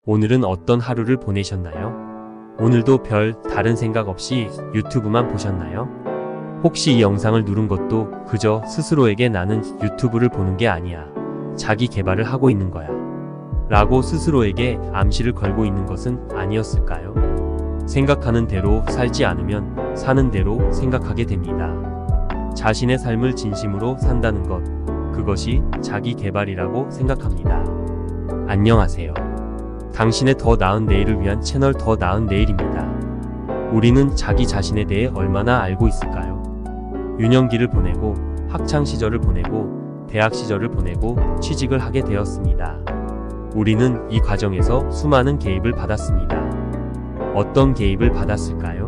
오늘은 어떤 하루를 보내셨나요? 오늘도 별 다른 생각 없이 유튜브만 보셨나요? 혹시 이 영상을 누른 것도 그저 스스로에게 나는 유튜브를 보는 게 아니야. 자기 개발을 하고 있는 거야. 라고 스스로에게 암시를 걸고 있는 것은 아니었을까요? 생각하는 대로 살지 않으면 사는 대로 생각하게 됩니다. 자신의 삶을 진심으로 산다는 것, 그것이 자기 개발이라고 생각합니다. 안녕하세요. 당신의 더 나은 내일을 위한 채널 더 나은 내일입니다. 우리는 자기 자신에 대해 얼마나 알고 있을까요? 유년기를 보내고 학창 시절을 보내고 대학 시절을 보내고 취직을 하게 되었습니다. 우리는 이 과정에서 수많은 개입을 받았습니다. 어떤 개입을 받았을까요?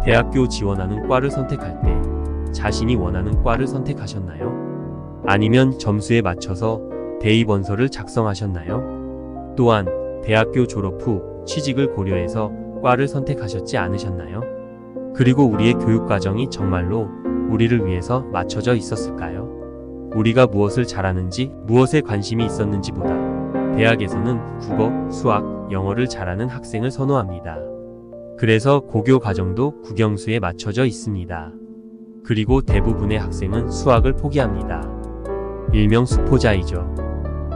대학교 지원하는 과를 선택할 때 자신이 원하는 과를 선택하셨나요? 아니면 점수에 맞춰서 대입원서를 작성하셨나요? 또한 대학교 졸업 후 취직을 고려해서 과를 선택하셨지 않으셨나요? 그리고 우리의 교육과정이 정말로 우리를 위해서 맞춰져 있었을까요? 우리가 무엇을 잘하는지, 무엇에 관심이 있었는지보다 대학에서는 국어, 수학, 영어를 잘하는 학생을 선호합니다. 그래서 고교 과정도 국영수에 맞춰져 있습니다. 그리고 대부분의 학생은 수학을 포기합니다. 일명 수포자이죠.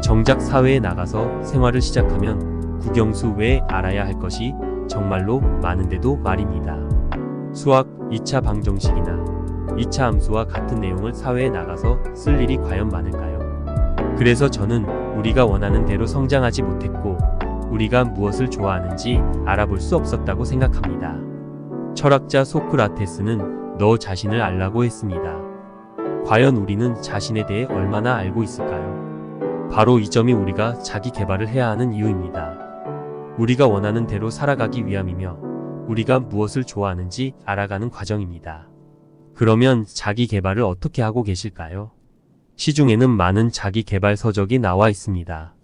정작 사회에 나가서 생활을 시작하면 국영수 외에 알아야 할 것이 정말로 많은데도 말입니다. 수학 2차 방정식이나 2차 함수와 같은 내용을 사회에 나가서 쓸 일이 과연 많을까요? 그래서 저는 우리가 원하는 대로 성장하지 못했고 우리가 무엇을 좋아하는지 알아볼 수 없었다고 생각합니다. 철학자 소크라테스는 너 자신을 알라고 했습니다. 과연 우리는 자신에 대해 얼마나 알고 있을까요? 바로 이 점이 우리가 자기 개발을 해야 하는 이유입니다. 우리가 원하는 대로 살아가기 위함이며 우리가 무엇을 좋아하는지 알아가는 과정입니다. 그러면 자기 개발을 어떻게 하고 계실까요? 시중에는 많은 자기 개발 서적이 나와 있습니다.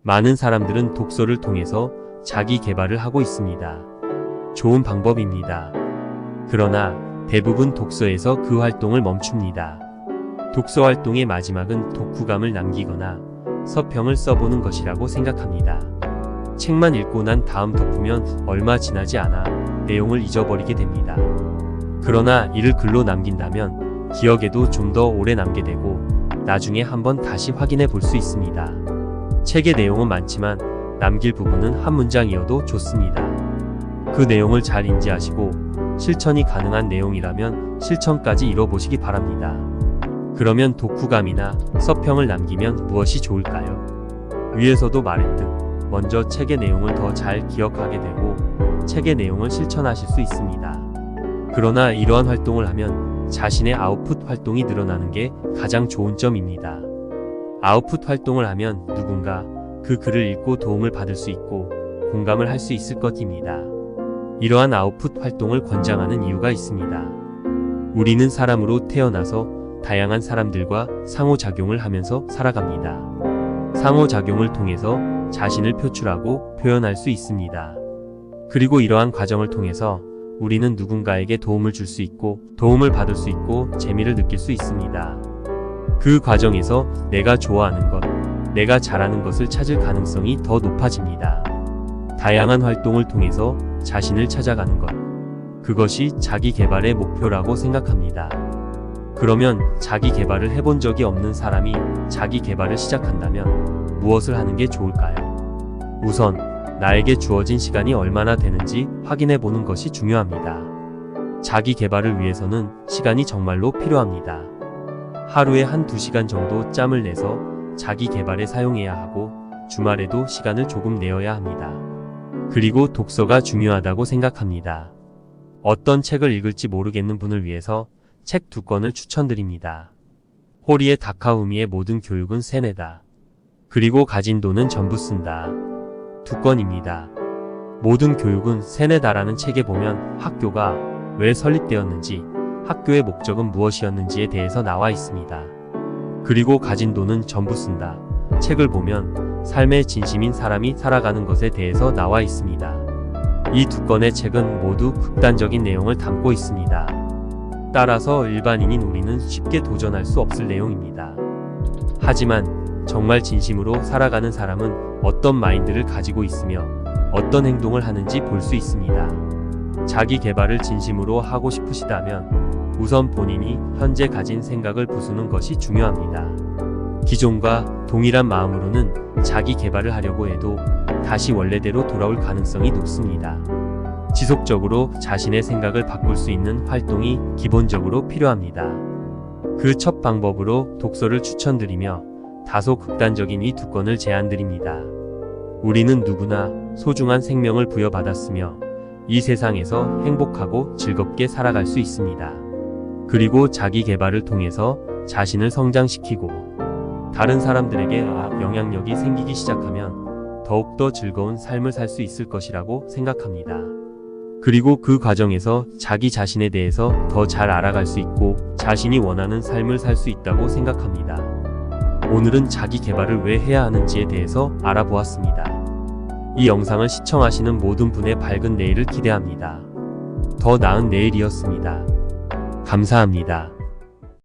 많은 사람들은 독서를 통해서 자기 개발을 하고 있습니다. 좋은 방법입니다. 그러나 대부분 독서에서 그 활동을 멈춥니다. 독서 활동의 마지막은 독후감을 남기거나 서평을 써보는 것이라고 생각합니다. 책만 읽고 난 다음 덮으면 얼마 지나지 않아 내용을 잊어버리게 됩니다. 그러나 이를 글로 남긴다면 기억에도 좀 더 오래 남게 되고 나중에 한번 다시 확인해 볼 수 있습니다. 책의 내용은 많지만 남길 부분은 한 문장이어도 좋습니다. 그 내용을 잘 인지하시고 실천이 가능한 내용이라면 실천까지 이뤄보시기 바랍니다. 그러면 독후감이나 서평을 남기면 무엇이 좋을까요? 위에서도 말했듯 먼저 책의 내용을 더 잘 기억하게 되고 책의 내용을 실천하실 수 있습니다. 그러나 이러한 활동을 하면 자신의 아웃풋 활동이 늘어나는 게 가장 좋은 점입니다. 아웃풋 활동을 하면 누군가 그 글을 읽고 도움을 받을 수 있고 공감을 할 수 있을 것입니다. 이러한 아웃풋 활동을 권장하는 이유가 있습니다. 우리는 사람으로 태어나서 다양한 사람들과 상호작용을 하면서 살아갑니다. 상호작용을 통해서 자신을 표출하고 표현할 수 있습니다. 그리고 이러한 과정을 통해서 우리는 누군가에게 도움을 줄 수 있고 도움을 받을 수 있고 재미를 느낄 수 있습니다. 그 과정에서 내가 좋아하는 것, 내가 잘하는 것을 찾을 가능성이 더 높아집니다. 다양한 활동을 통해서 자신을 찾아가는 것, 그것이 자기 개발의 목표라고 생각합니다. 그러면 자기 개발을 해본 적이 없는 사람이 자기 개발을 시작한다면 무엇을 하는 게 좋을까요? 우선 나에게 주어진 시간이 얼마나 되는지 확인해 보는 것이 중요합니다. 자기 개발을 위해서는 시간이 정말로 필요합니다. 하루에 1~2시간 정도 짬을 내서 자기 개발에 사용해야 하고 주말에도 시간을 조금 내어야 합니다. 그리고 독서가 중요하다고 생각합니다. 어떤 책을 읽을지 모르겠는 분을 위해서 책 2권을 추천드립니다. 호리의 다카우미의 모든 교육은 세뇌다. 그리고 가진 돈은 전부 쓴다. 2권입니다. 모든 교육은 세뇌다라는 책에 보면 학교가 왜 설립되었는지, 학교의 목적은 무엇이었는지에 대해서 나와 있습니다. 그리고 가진 돈은 전부 쓴다. 책을 보면 삶의 진심인 사람이 살아가는 것에 대해서 나와 있습니다. 이 2권의 책은 모두 극단적인 내용을 담고 있습니다. 따라서 일반인인 우리는 쉽게 도전할 수 없을 내용입니다. 하지만 정말 진심으로 살아가는 사람은 어떤 마인드를 가지고 있으며 어떤 행동을 하는지 볼 수 있습니다. 자기 개발을 진심으로 하고 싶으시다면 우선 본인이 현재 가진 생각을 부수는 것이 중요합니다. 기존과 동일한 마음으로는 자기 개발을 하려고 해도 다시 원래대로 돌아올 가능성이 높습니다. 지속적으로 자신의 생각을 바꿀 수 있는 활동이 기본적으로 필요합니다. 그 첫 방법으로 독서를 추천드리며 다소 극단적인 이 두 건을 제안드립니다. 우리는 누구나 소중한 생명을 부여받았으며 이 세상에서 행복하고 즐겁게 살아갈 수 있습니다. 그리고 자기 개발을 통해서 자신을 성장시키고 다른 사람들에게 영향력이 생기기 시작하면 더욱더 즐거운 삶을 살 수 있을 것이라고 생각합니다. 그리고 그 과정에서 자기 자신에 대해서 더 잘 알아갈 수 있고 자신이 원하는 삶을 살 수 있다고 생각합니다. 오늘은 자기 개발을 왜 해야 하는지에 대해서 알아보았습니다. 이 영상을 시청하시는 모든 분의 밝은 내일을 기대합니다. 더 나은 내일이었습니다. 감사합니다.